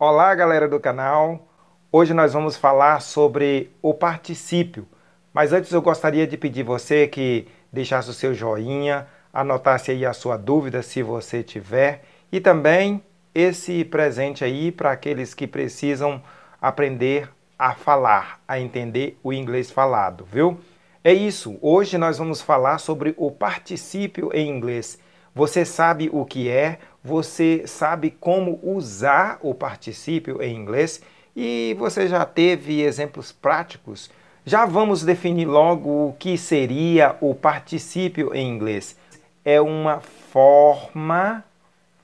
Olá, galera do canal. Hoje nós vamos falar sobre o particípio. Mas antes eu gostaria de pedir você que deixasse o seu joinha, anotasse aí a sua dúvida se você tiver e também esse presente aí para aqueles que precisam aprender a falar, a entender o inglês falado, viu? É isso. Hoje nós vamos falar sobre o particípio em inglês. Você sabe o que é? Você sabe como usar o particípio em inglês? E você já teve exemplos práticos? Já vamos definir logo o que seria o particípio em inglês. É uma forma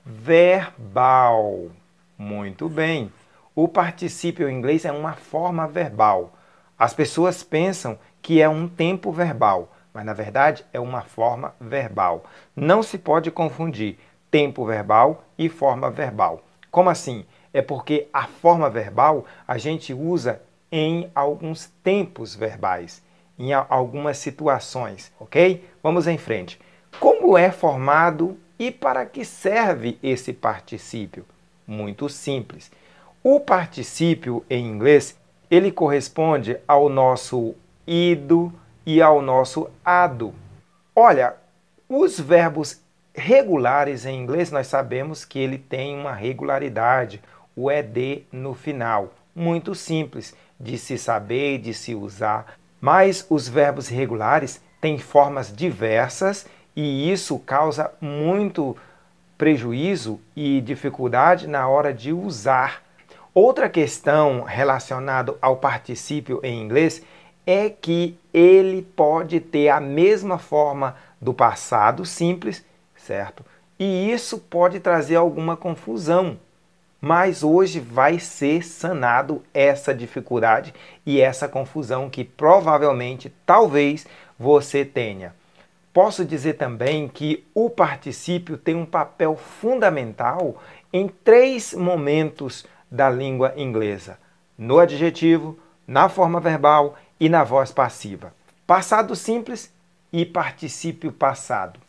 verbal. Muito bem. O particípio em inglês é uma forma verbal. As pessoas pensam que é um tempo verbal, mas na verdade é uma forma verbal. Não se pode confundir tempo verbal e forma verbal. Como assim? É porque a forma verbal a gente usa em alguns tempos verbais, em algumas situações, ok? Vamos em frente. Como é formado e para que serve esse particípio? Muito simples. O particípio em inglês, ele corresponde ao nosso ido e ao nosso ado. Olha, os verbos regulares em inglês, nós sabemos que ele tem uma regularidade, o ed no final. Muito simples de se saber, de se usar. Mas os verbos irregulares têm formas diversas e isso causa muito prejuízo e dificuldade na hora de usar. Outra questão relacionada ao particípio em inglês é que ele pode ter a mesma forma do passado simples, certo? E isso pode trazer alguma confusão. Mas hoje vai ser sanado essa dificuldade e essa confusão que provavelmente, talvez, você tenha. Posso dizer também que o particípio tem um papel fundamental em 3 momentos da língua inglesa: no adjetivo, na forma verbal e na voz passiva. Passado simples e particípio passado.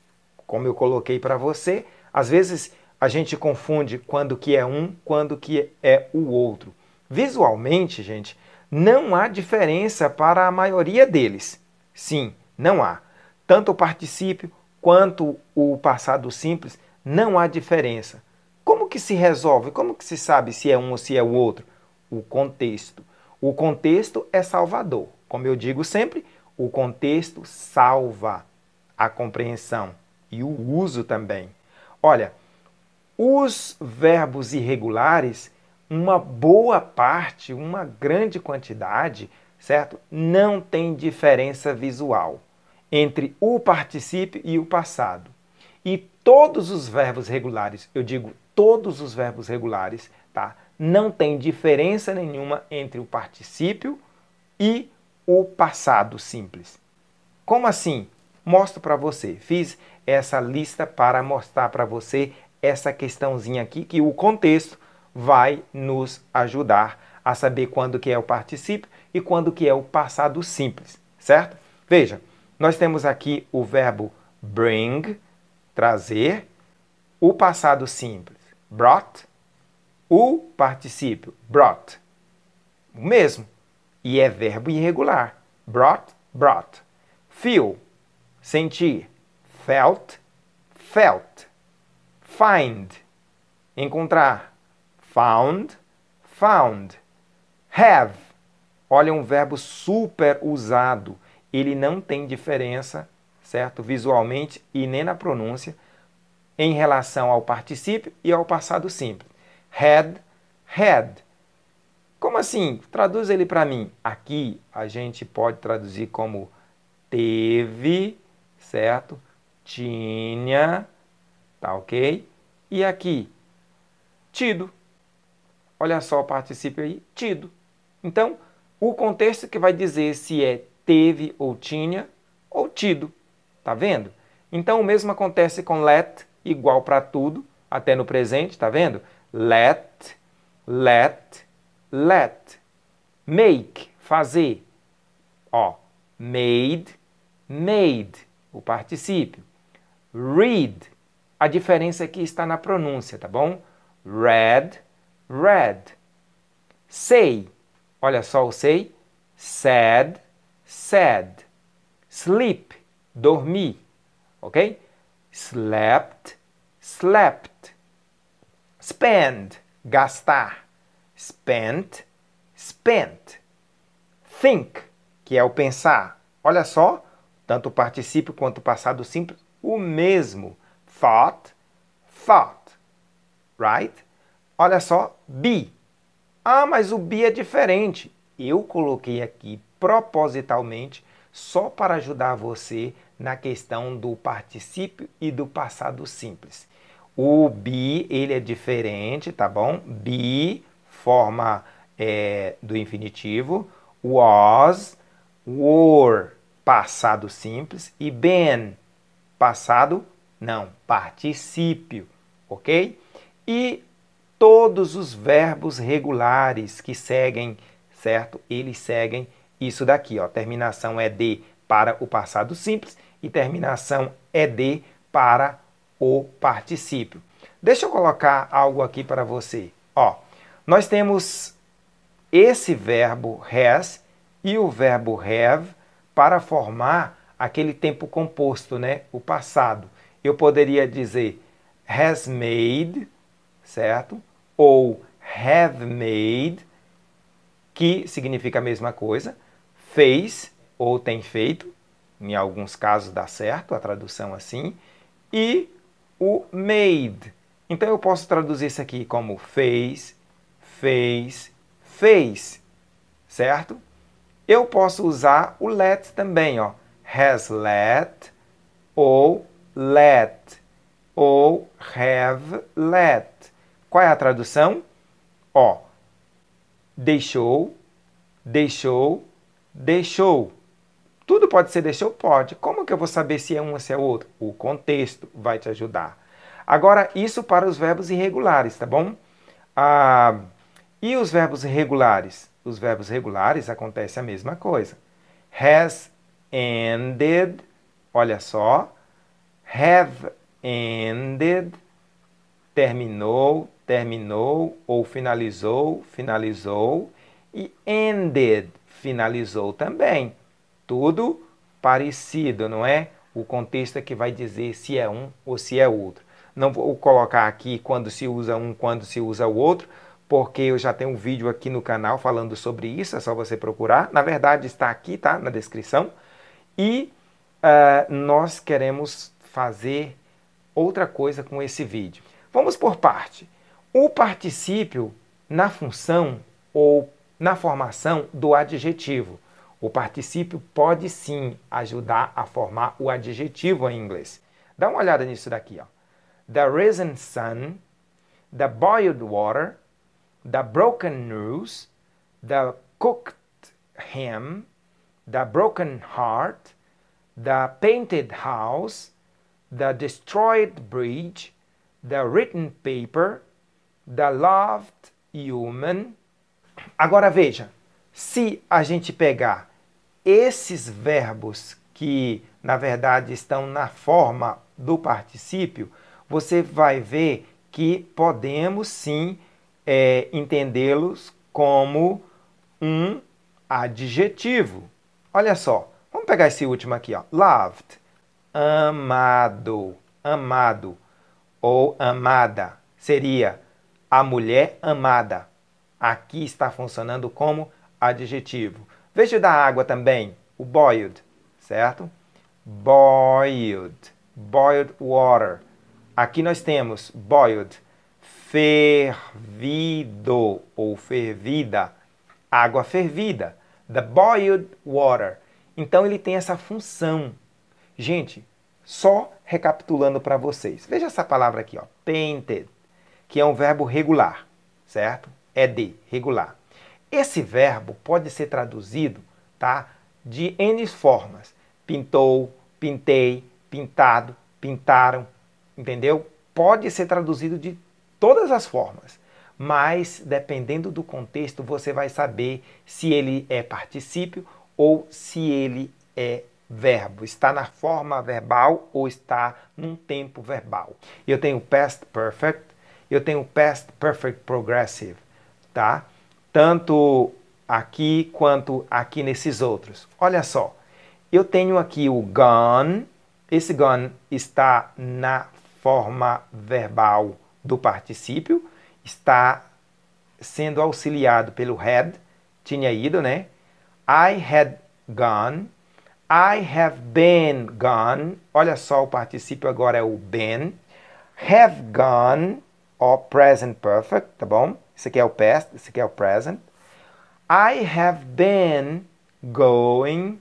Como eu coloquei para você, às vezes a gente confunde quando que é um, quando que é o outro. Visualmente, gente, não há diferença para a maioria deles. Sim, não há. Tanto o particípio quanto o passado simples, não há diferença. Como que se resolve? Como que se sabe se é um ou se é o outro? O contexto. O contexto é salvador. Como eu digo sempre, o contexto salva a compreensão e o uso também. Olha, os verbos irregulares, uma boa parte, uma grande quantidade, certo? Não tem diferença visual entre o particípio e o passado. E todos os verbos regulares, eu digo todos os verbos regulares, tá? Não tem diferença nenhuma entre o particípio e o passado simples. Como assim? Mostro para você. Fiz essa lista para mostrar para você essa questãozinha aqui, que o contexto vai nos ajudar a saber quando que é o particípio e quando que é o passado simples, certo? Veja, nós temos aqui o verbo bring, trazer, o passado simples, brought, o particípio, brought, o mesmo, e é verbo irregular, brought, brought. Feel, sentir, felt, felt. Find, encontrar, found, found. Have, olha, um verbo super usado. Ele não tem diferença, certo? Visualmente e nem na pronúncia, em relação ao particípio e ao passado simples. Had, had. Como assim? Traduz ele para mim. Aqui a gente pode traduzir como teve, certo? Tinha, tá ok? E aqui, tido. Olha só o particípio aí, tido. Então, o contexto que vai dizer se é teve ou tinha ou tido. Tá vendo? Então, o mesmo acontece com let, igual para tudo, até no presente, tá vendo? Let, let, let. Make, fazer. Ó, made, made, o particípio. Read, a diferença aqui está na pronúncia, tá bom? Read, read. Say, olha só o say. Said, said. Sleep, dormir, ok? Slept, slept. Spend, gastar. Spent, spent. Think, que é o pensar. Olha só, tanto o particípio quanto o passado simples, o mesmo. Thought, thought. Right? Olha só, be. Ah, mas o be é diferente. Eu coloquei aqui propositalmente só para ajudar você na questão do particípio e do passado simples. O be, ele é diferente, tá bom? Be, forma do infinitivo. Was, were, passado simples. E been, passado, não, particípio, ok? E todos os verbos regulares que seguem, certo? Eles seguem isso daqui, ó. Terminação ED para o passado simples e terminação ED para o particípio. Deixa eu colocar algo aqui para você. Ó, nós temos esse verbo has e o verbo have para formar aquele tempo composto, né? O passado. Eu poderia dizer has made, certo? Ou have made, que significa a mesma coisa. Fez ou tem feito, em alguns casos dá certo a tradução assim. E o made. Então eu posso traduzir isso aqui como fez, fez, fez, certo? Eu posso usar o let também, ó. Has let, ou let, ou have let. Qual é a tradução? Ó, deixou, deixou, deixou. Tudo pode ser deixou? Pode. Como que eu vou saber se é um ou se é outro? O contexto vai te ajudar. Agora, isso para os verbos irregulares, tá bom? E os verbos regulares? Os verbos regulares acontece a mesma coisa. Has ended, olha só. Have ended, terminou, terminou, ou finalizou, finalizou. E ended, finalizou também. Tudo parecido, não é? O contexto é que vai dizer se é um ou se é outro. Não vou colocar aqui quando se usa um, quando se usa o outro, porque eu já tenho um vídeo aqui no canal falando sobre isso, é só você procurar. Na verdade está aqui, tá? Na descrição. E nós queremos fazer outra coisa com esse vídeo. Vamos por parte. O particípio na função ou na formação do adjetivo. O particípio pode sim ajudar a formar o adjetivo em inglês. Dá uma olhada nisso daqui, ó. The risen sun, the boiled water, the broken news, the cooked ham, the broken heart, the painted house, the destroyed bridge, the written paper, the loved human. Agora veja, se a gente pegar esses verbos que, na verdade, estão na forma do particípio, você vai ver que podemos sim entendê-los como um adjetivo. Olha só, vamos pegar esse último aqui, ó. Loved, amado, amado ou amada, seria a mulher amada. Aqui está funcionando como adjetivo. Veja o da água também, o boiled, certo? Boiled, boiled water. Aqui nós temos boiled, fervido ou fervida, água fervida. The boiled water. Então ele tem essa função. Gente, só recapitulando para vocês. Veja essa palavra aqui, ó, painted, que é um verbo regular, certo? É de, regular. Esse verbo pode ser traduzido, tá, de N formas. Pintou, pintei, pintado, pintaram, entendeu? Pode ser traduzido de todas as formas, mas dependendo do contexto você vai saber se ele é particípio ou se ele é verbo. Está na forma verbal ou está num tempo verbal. Eu tenho past perfect, eu tenho past perfect progressive, tá? tanto aqui quanto aqui nesses outros. Olha só, eu tenho aqui o gone. Esse gone está na forma verbal do particípio, está sendo auxiliado pelo had, tinha ido, né? I had gone. I have been gone. Olha só, o particípio agora é o been. Have gone, ó, present perfect, tá bom? Esse aqui é o past, esse aqui é o present. I have been going.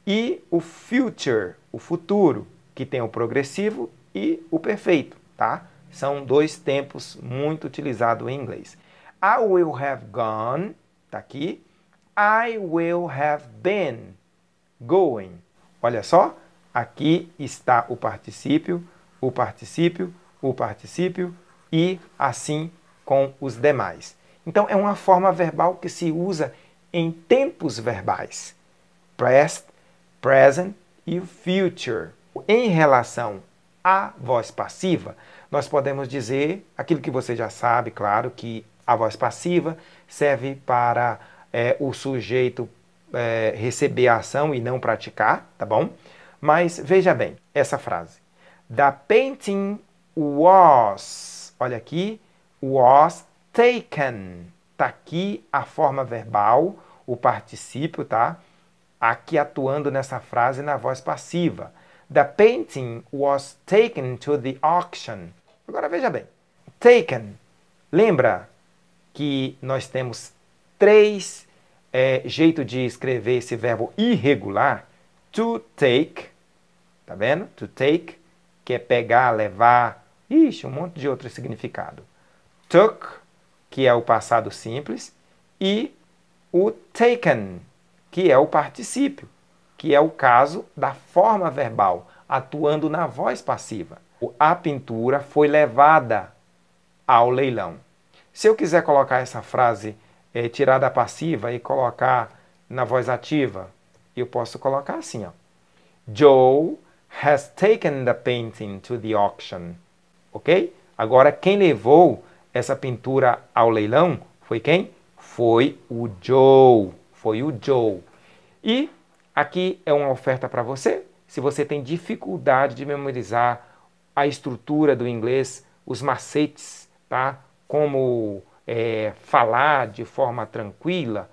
E o future, o futuro, que tem o progressivo e o perfeito, tá? São dois tempos muito utilizados em inglês. I will have gone, tá aqui. I will have been going. Olha só, aqui está o particípio, o particípio, o particípio e assim com os demais. Então, é uma forma verbal que se usa em tempos verbais. Past, present e future. Em relação à voz passiva, nós podemos dizer aquilo que você já sabe, claro, que a voz passiva serve para o sujeito receber a ação e não praticar, tá bom? Mas veja bem essa frase. The painting was, olha aqui, was taken. Tá aqui a forma verbal, o particípio, tá? Aqui atuando nessa frase na voz passiva. The painting was taken to the auction. Agora veja bem. Taken. Lembra que nós temos três jeitos de escrever esse verbo irregular? To take. Tá vendo? To take, que é pegar, levar. Ixi, um monte de outro significado. Took, que é o passado simples. E o taken, que é o particípio, que é o caso da forma verbal, atuando na voz passiva. A pintura foi levada ao leilão. Se eu quiser colocar essa frase, tirar da passiva e colocar na voz ativa, eu posso colocar assim, ó. Joe has taken the painting to the auction. Ok? Agora, quem levou essa pintura ao leilão foi quem? Foi o Joe. Foi o Joe. E aqui é uma oferta para você. Se você tem dificuldade de memorizar a estrutura do inglês, os macetes, tá? Como falar de forma tranquila,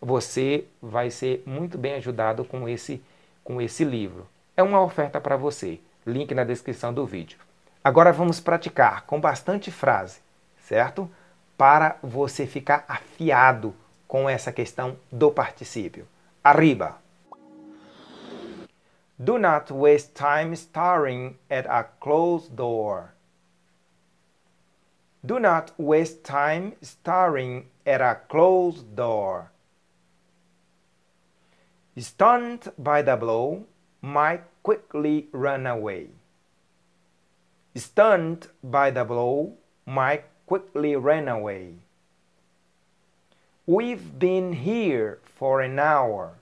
você vai ser muito bem ajudado com esse livro. É uma oferta para você. Link na descrição do vídeo. Agora vamos praticar com bastante frase, certo? Para você ficar afiado com essa questão do particípio. Arriba! Do not waste time staring at a closed door. Do not waste time staring at a closed door. Stunned by the blow, Mike quickly ran away. Stunned by the blow, Mike quickly ran away. We've been here for an hour.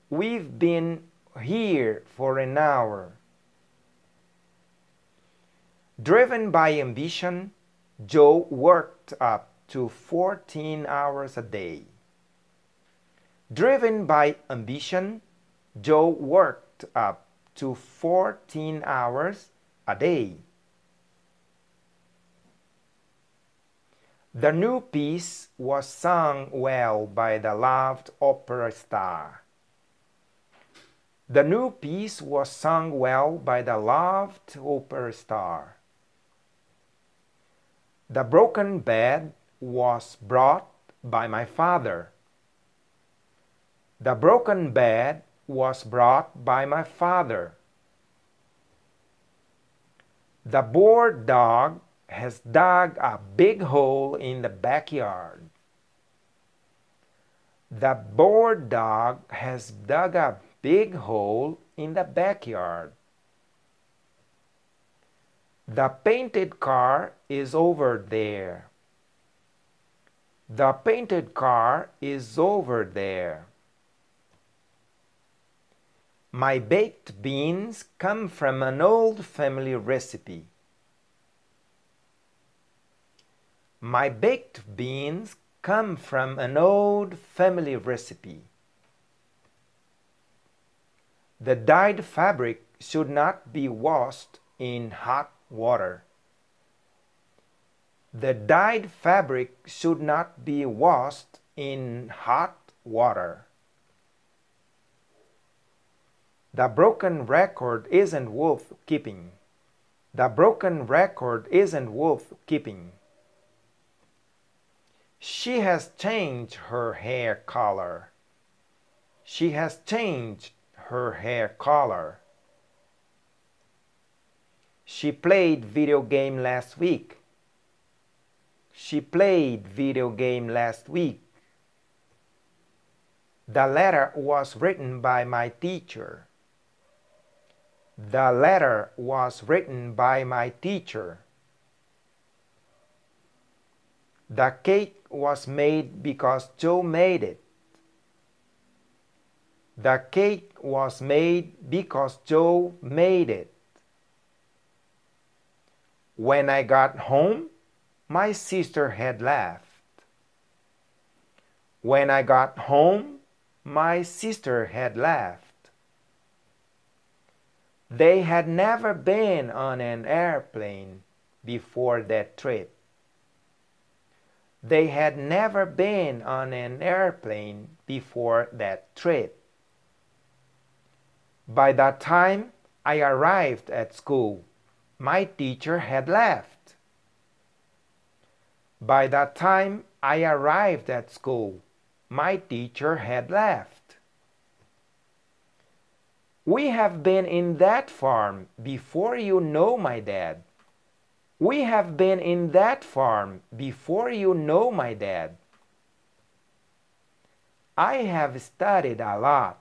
We've been here for an hour. Driven by ambition, Joe worked up to 14 hours a day. Driven by ambition, Joe worked up to 14 hours a day. The new piece was sung well by the loved opera star. The new piece was sung well by the loved opera star. The broken bed was brought by my father. The broken bed was brought by my father. The bored dog has dug a big hole in the backyard. The bored dog has dug a big hole in the backyard. The painted car is over there. The painted car is over there. My baked beans come from an old family recipe. My baked beans come from an old family recipe. The dyed fabric should not be washed in hot water. The dyed fabric should not be washed in hot water. The broken record isn't worth keeping. The broken record isn't worth keeping. She has changed her hair color. She has changed her hair color. She played video game last week. She played video game last week. The letter was written by my teacher. The letter was written by my teacher. The cake was made because Joe made it. The cake was made because Joe made it. When I got home, my sister had left. When I got home, my sister had left. They had never been on an airplane before that trip. They had never been on an airplane before that trip. By the time I arrived at school, my teacher had left. By the time I arrived at school, my teacher had left. We have been in that farm before you know my dad. We have been in that farm before you know my dad. I have studied a lot.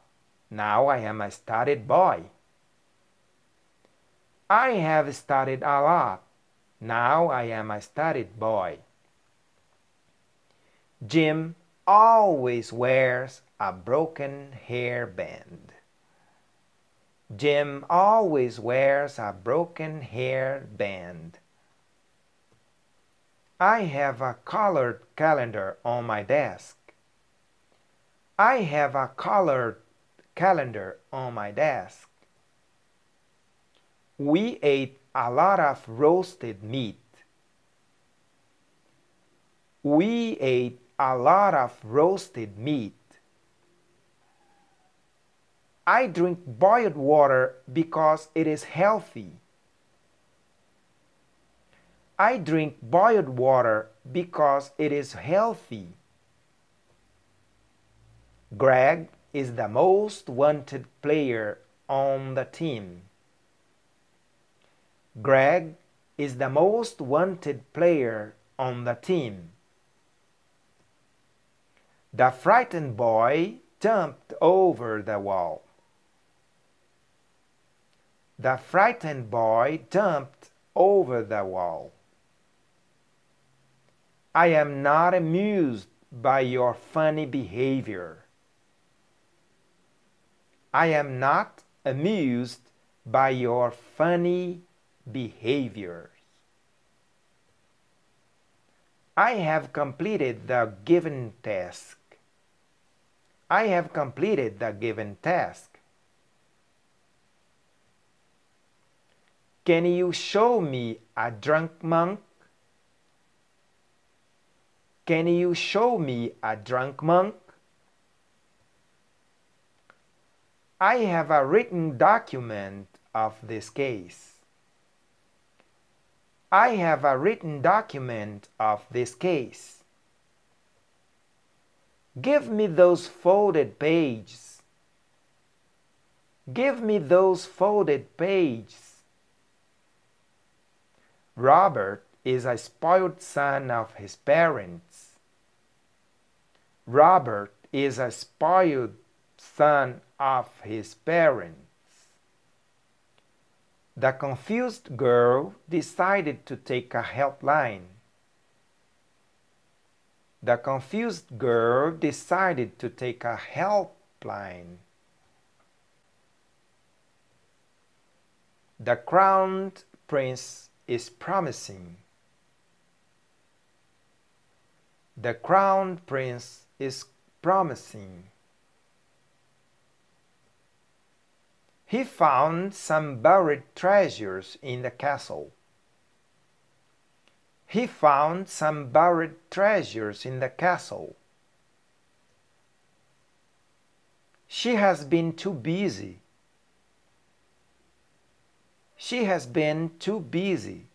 Now I am a studied boy. I have studied a lot. Now I am a studied boy. Jim always wears a broken hairband. Jim always wears a broken hairband. I have a colored calendar on my desk. I have a colored calendar on my desk. We ate a lot of roasted meat. We ate a lot of roasted meat. I drink boiled water because it is healthy. I drink boiled water because it is healthy. Greg is the most wanted player on the team. Greg is the most wanted player on the team. The frightened boy jumped over the wall. The frightened boy jumped over the wall. I am not amused by your funny behavior. I am not amused by your funny behaviors. I have completed the given task. I have completed the given task. Can you show me a drunk monk? Can you show me a drunk monk? I have a written document of this case. I have a written document of this case. Give me those folded pages. Give me those folded pages. Robert is a spoiled son of his parents. Robert is a spoiled son of his parents. The confused girl decided to take a helpline. The confused girl decided to take a helpline. The crowned prince is promising. The Crown Prince is promising. He found some buried treasures in the castle. He found some buried treasures in the castle. She has been too busy. She has been too busy.